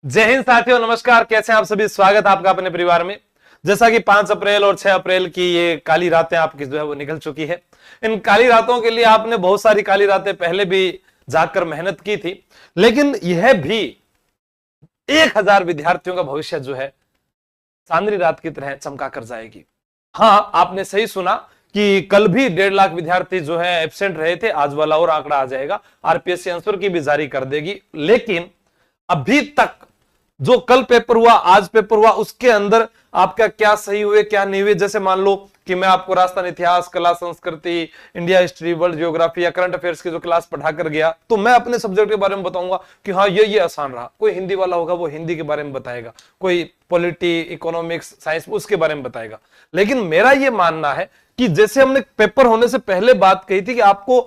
जय हिंद साथियों, नमस्कार। कैसे हैं आप सभी? स्वागत है आपका अपने परिवार में। जैसा कि 5 अप्रैल और 6 अप्रैल की ये काली रातें आपकी जो है वो निकल चुकी है। इन काली रातों के लिए आपने बहुत सारी काली रातें पहले भी जागकर मेहनत की थी, लेकिन यह भी 1000 विद्यार्थियों का भविष्य जो है चांदनी रात की तरह चमका कर जाएगी। हाँ, आपने सही सुना कि कल भी 1.5 लाख विद्यार्थी जो है एब्सेंट रहे थे। आज वाला और आंकड़ा आ जाएगा, आरपीएससी आंसर की भी जारी कर देगी। लेकिन अभी तक जो कल पेपर हुआ, आज पेपर हुआ, उसके अंदर आपका क्या सही हुए क्या नहीं हुए। जैसे मान लो कि मैं आपको राजस्थान इतिहास, कला, संस्कृति, इंडिया हिस्ट्री, वर्ल्ड जियोग्राफी या करंट अफेयर्स की जो क्लास पढ़ा कर गया, तो मैं अपने सब्जेक्ट के बारे में बताऊंगा कि हाँ ये आसान रहा। कोई हिंदी वाला होगा वो हिंदी के बारे में बताएगा, कोई पॉलिटी, इकोनॉमिक्स, साइंस उसके बारे में बताएगा। लेकिन मेरा ये मानना है कि जैसे हमने पेपर होने से पहले बात कही थी कि आपको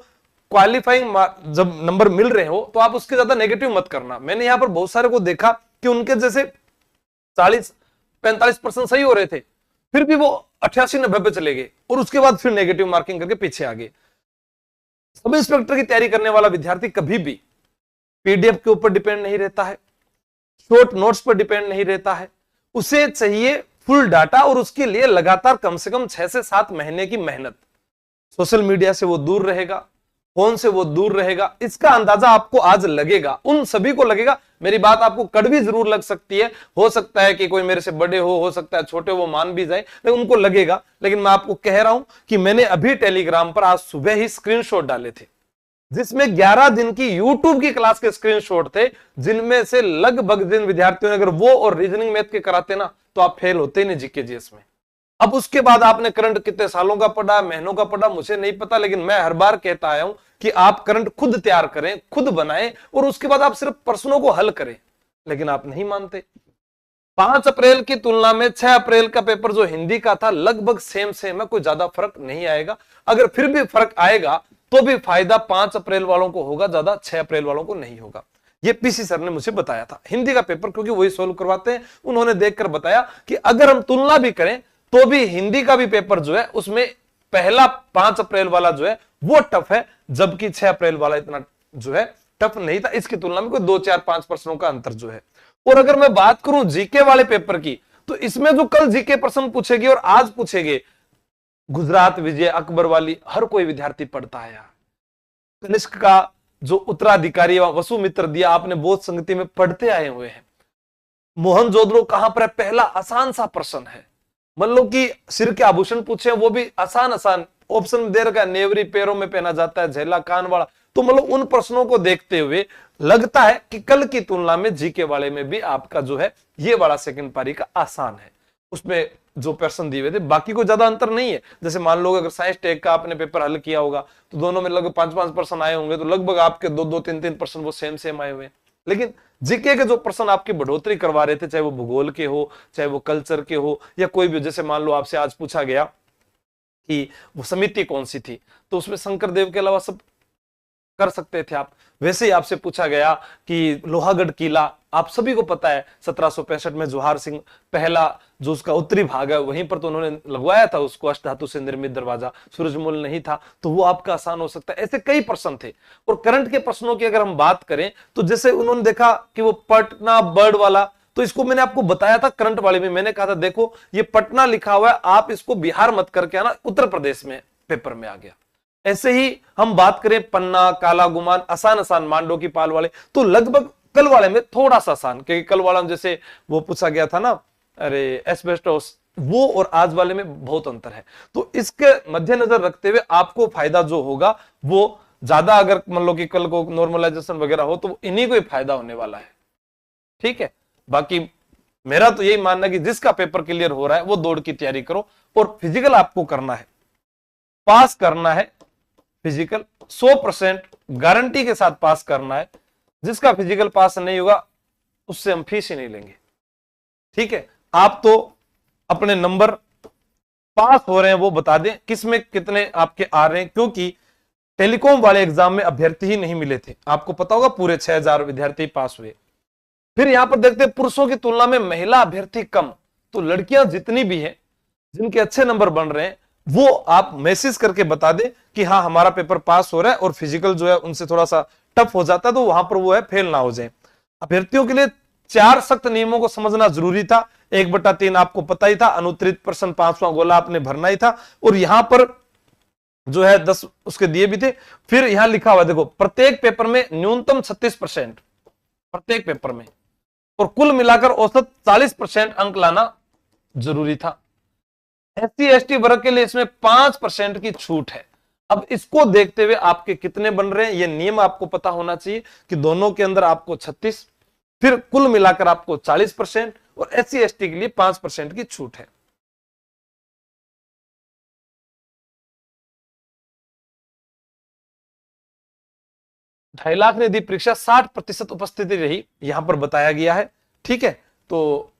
क्वालिफाइंग जब नंबर मिल रहे हो तो आप उसके ज्यादा नेगेटिव मत करना। मैंने यहां पर बहुत सारे को देखा कि उनके जैसे 40-45% सही हो रहे थे, फिर भी वो 88-90 पे चले गए और उसके बाद फिर नेगेटिव मार्किंग करके पीछे आ गए। सब इंस्पेक्टर की तैयारी करने वाला विद्यार्थी कभी भी पीडीएफ के ऊपर डिपेंड नहीं रहता है, शॉर्ट नोट्स पर डिपेंड नहीं रहता है। उसे चाहिए फुल डाटा और उसके लिए लगातार कम से कम 6 से 7 महीने की मेहनत। सोशल मीडिया से वो दूर रहेगा, फोन से वो दूर रहेगा। इसका अंदाजा आपको आज लगेगा, उन सभी को लगेगा। मेरी बात आपको कड़वी जरूर लग सकती है, हो सकता है कि कोई मेरे से बड़े हो सकता है छोटे, वो मान भी जाए, लेकिन उनको लगेगा। लेकिन मैं आपको कह रहा हूं कि मैंने अभी टेलीग्राम पर आज सुबह ही स्क्रीनशॉट डाले थे, जिसमें 11 दिन की यूट्यूब की क्लास के स्क्रीनशॉट थे, जिनमें से लगभग जिन विद्यार्थियों ने अगर वो और रीजनिंग मैथ के कराते ना तो आप फेल होते नहीं जीके जीएस में। अब उसके बाद आपने करंट कितने सालों का पढ़ा, महीनों का पढ़ा, मुझे नहीं पता, लेकिन मैं हर बार कहता आया हूं कि आप करंट खुद तैयार करें, खुद बनाएं और उसके बाद आप सिर्फ प्रश्नों को हल करें। लेकिन आप नहीं मानते। 5 अप्रैल की तुलना में 6 अप्रैल का पेपर जो हिंदी का था लगभग सेम है, कोई ज्यादा फर्क नहीं आएगा। अगर फिर भी फर्क आएगा तो भी फायदा 5 अप्रैल वालों को होगा, ज्यादा 6 अप्रैल वालों को नहीं होगा। ये पीसी सर ने मुझे बताया था। हिंदी का पेपर क्योंकि वही सोल्व करवाते हैं, उन्होंने देखकर बताया कि अगर हम तुलना भी करें तो भी हिंदी का भी पेपर जो है उसमें पहला 5 अप्रैल वाला जो है वो टफ है, जबकि 6 अप्रैल वाला इतना जो है टफ नहीं था। इसकी तुलना में कोई 2-4-5 प्रश्नों का अंतर जो है। और अगर मैं बात करूं जीके वाले पेपर की, तो इसमें जो कल जीके प्रश्न पूछेगी और आज पूछेगे, गुजरात विजय, अकबर वाली हर कोई विद्यार्थी पढ़ता है यार। कनिष्क का जो उत्तराधिकारी वसुमित्र दिया, आपने बोध संगति में पढ़ते आए हुए हैं। मोहनजोदड़ो कहां पर है, पहला आसान सा प्रश्न है। मान लो कि सिर के आभूषण पूछे, वो भी आसान ऑप्शन दे रखा है, नेवरी पैरों में पहना जाता है, झेला कान वाला। तो मतलब उन प्रश्नों को देखते हुए लगता है कि कल की तुलना में जीके वाले में भी आपका जो है ये वाला सेकंड पारी का आसान है। उसमें जो प्रश्न दिए हुए थे बाकी को ज्यादा अंतर नहीं है। जैसे मान लो अगर साइंस टेक का आपने पेपर हल किया होगा तो दोनों में लगभग 5-5 प्रश्न आए होंगे, तो लगभग आपके 2-2, 3-3 प्रश्न वो सेम आए हुए हैं। लेकिन जीके के जो प्रश्न आपकी बढ़ोतरी करवा रहे थे, चाहे वो भूगोल के हो, चाहे वो कल्चर के हो, या कोई भी, जैसे मान लो आपसे आज पूछा गया कि वो समिति कौन सी थी, तो उसमें शंकरदेव के अलावा सब कर सकते थे आप। वैसे ही आपसे पूछा गया कि लोहागढ़ किला, आप सभी को पता है 1765 में जोहार सिंह पहला जो उसका उत्तरी भाग है वहीं पर तो उन्होंने लगवाया था उसको, अष्टधातु से निर्मित दरवाजा, सूरजमल नहीं था, तो वो आपका आसान हो सकता है। ऐसे कई प्रश्न थे। और करंट के प्रश्नों की अगर हम बात करें तो जैसे उन्होंने देखा कि वो पटना बर्ड वाला, तो इसको मैंने आपको बताया था करंट वाले में, मैंने कहा था देखो ये पटना लिखा हुआ है, आप इसको बिहार मत करके आना, उत्तर प्रदेश में पेपर में आ गया। ऐसे ही हम बात करें पन्ना, काला गुमान, आसान मांडो की पाल वाले, तो लगभग कल वाले में थोड़ा सा आसान, क्योंकि कल वाला में जैसे वो पूछा गया था ना, अरे एस्बेस्टोस, वो और आज वाले में बहुत अंतर है। तो इसके मद्देनजर रखते हुए आपको फायदा जो होगा वो ज्यादा, अगर मान लो कि कल को नॉर्मलाइजेशन वगैरह हो तो इन्हीं को ही फायदा होने वाला है। ठीक है, बाकी मेरा तो यही मानना है कि जिसका पेपर क्लियर हो रहा है वो दौड़ की तैयारी करो। और फिजिकल आपको करना है, पास करना है फिजिकल, 100% गारंटी के साथ पास करना है। जिसका फिजिकल पास नहीं होगा उससे हम फीस ही नहीं लेंगे। ठीक है, आप तो अपने नंबर पास हो रहे हैं वो बता दें, किसमें कितने आपके आ रहे हैं, क्योंकि टेलीकॉम वाले एग्जाम में अभ्यर्थी ही नहीं मिले थे। आपको पता होगा पूरे 6000 विद्यार्थी पास हुए। फिर यहां पर देखते हैं पुरुषों की तुलना में महिला अभ्यर्थी कम, तो लड़कियां जितनी भी हैं जिनके अच्छे नंबर बन रहे हैं वो आप मैसेज करके बता दें कि हाँ हमारा पेपर पास हो रहा है और फिजिकल जो है उनसे थोड़ा सा टफ हो जाता है, तो वहां पर वो है फेल ना हो जाए। अभ्यर्थियों के लिए 4 सख्त नियमों को समझना जरूरी था। 1/3 आपको पता ही था, अनुत्तरित प्रश्न 5वां गोला आपने भरना ही था, और यहां पर जो है 10 उसके दिए भी थे। फिर यहां लिखा हुआ देखो, प्रत्येक पेपर में न्यूनतम 36%, प्रत्येक पेपर में, और कुल मिलाकर औसत 40% अंक लाना जरूरी था। SC ST वर्ग के लिए इसमें 5% की छूट है। अब इसको देखते हुए आपके कितने बन रहे हैं, ये नियम आपको पता होना चाहिए कि दोनों के अंदर आपको 36, फिर कुल मिलाकर आपको 40%, और SC ST के लिए 5% की छूट है। ढाई लाख ने दी परीक्षा, 60% उपस्थिति रही, यहां पर बताया गया है। ठीक है, तो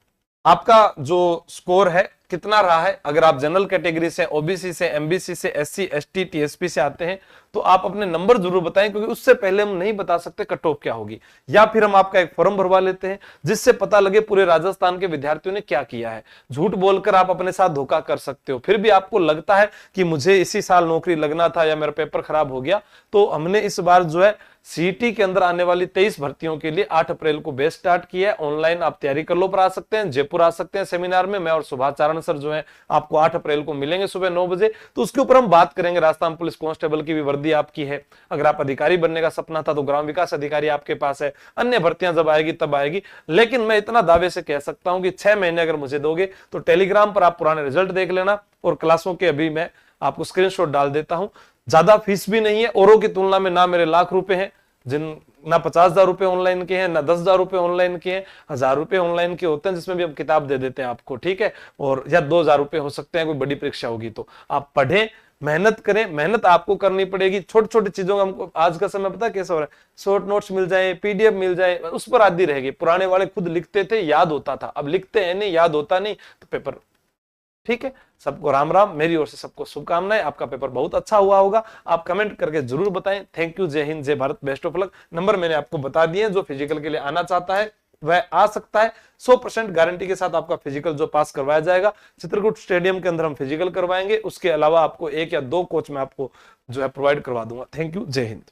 आपका जो स्कोर है कितना रहा है, अगर आप जनरल कैटेगरी से, ओबीसी से, एमबीसी से, SC ST TSP से आते हैं तो आप अपने नंबर जरूर बताएं, क्योंकि उससे पहले हम नहीं बता सकते कट ऑफ क्या होगी। या फिर हम आपका एक फॉर्म भरवा लेते हैं जिससे पता लगे पूरे राजस्थान के विद्यार्थियों ने क्या किया है। झूठ बोलकर आप अपने साथ धोखा कर सकते हो। फिर भी आपको लगता है कि मुझे इसी साल नौकरी लगना था या मेरा पेपर खराब हो गया, तो हमने इस बार जो है सीईटी के अंदर आने वाली 23 भर्तियों के लिए 8 अप्रैल को बैच स्टार्ट किया है। ऑनलाइन आप तैयारी कर लो, पर आ सकते हैं, जयपुर आ सकते हैं सेमिनार में। मैं और सुभाष चारण सर जो है आपको 8 अप्रैल को मिलेंगे सुबह 9 बजे। तो उसके ऊपर हम बात करेंगे। राजस्थान पुलिस कांस्टेबल की भी वर्दी आपकी है। अगर आप अधिकारी बनने का सपना था तो ग्राम विकास अधिकारी आपके पास है। अन्य भर्तियां जब आएगी तब आएगी। लेकिन मैं इतना दावे से कह सकता हूं कि 6 महीने अगर मुझे दोगे तो टेलीग्राम पर आप पुराने रिजल्ट देख लेना, और क्लासों के अभी मैं आपको स्क्रीनशॉट डाल देता हूं। ज्यादा फीस भी नहीं है औरों की तुलना में, ना मेरे लाख रुपए हैं, जिन ना 50,000 रुपए ऑनलाइन के हैं, ना 10,000 रुपए ऑनलाइन के हैं, 1,000 रुपए ऑनलाइन के होते हैं, जिसमें भी हम किताब दे देते हैं आपको। ठीक है, और या 2,000 रुपए हो सकते हैं, कोई बड़ी परीक्षा होगी तो। आप पढ़ें, मेहनत करें, मेहनत आपको करनी पड़ेगी। छोटी छोटी चीजों का हमको आज का समय पता है कैसा हो रहा है, शॉर्ट नोट्स मिल जाए, PDF मिल जाए, उस पर आदि रहेगी। पुराने वाले खुद लिखते थे, याद होता था, अब लिखते हैं नहीं, याद होता नहीं, तो पेपर। ठीक है, सबको राम राम, मेरी ओर से सबको शुभकामनाएं। आपका पेपर बहुत अच्छा हुआ होगा, आप कमेंट करके जरूर बताएं। थैंक यू, जय हिंद, जय Bharat, best of luck. Number मैंने आपको बता दिए, जो फिजिकल के लिए आना चाहता है वह आ सकता है। 100% गारंटी के साथ आपका फिजिकल जो पास करवाया जाएगा। चित्रकूट स्टेडियम के अंदर हम फिजिकल करवाएंगे, उसके अलावा आपको 1 या 2 कोच में आपको जो है प्रोवाइड करवा दूंगा। थैंक यू, जय हिंद।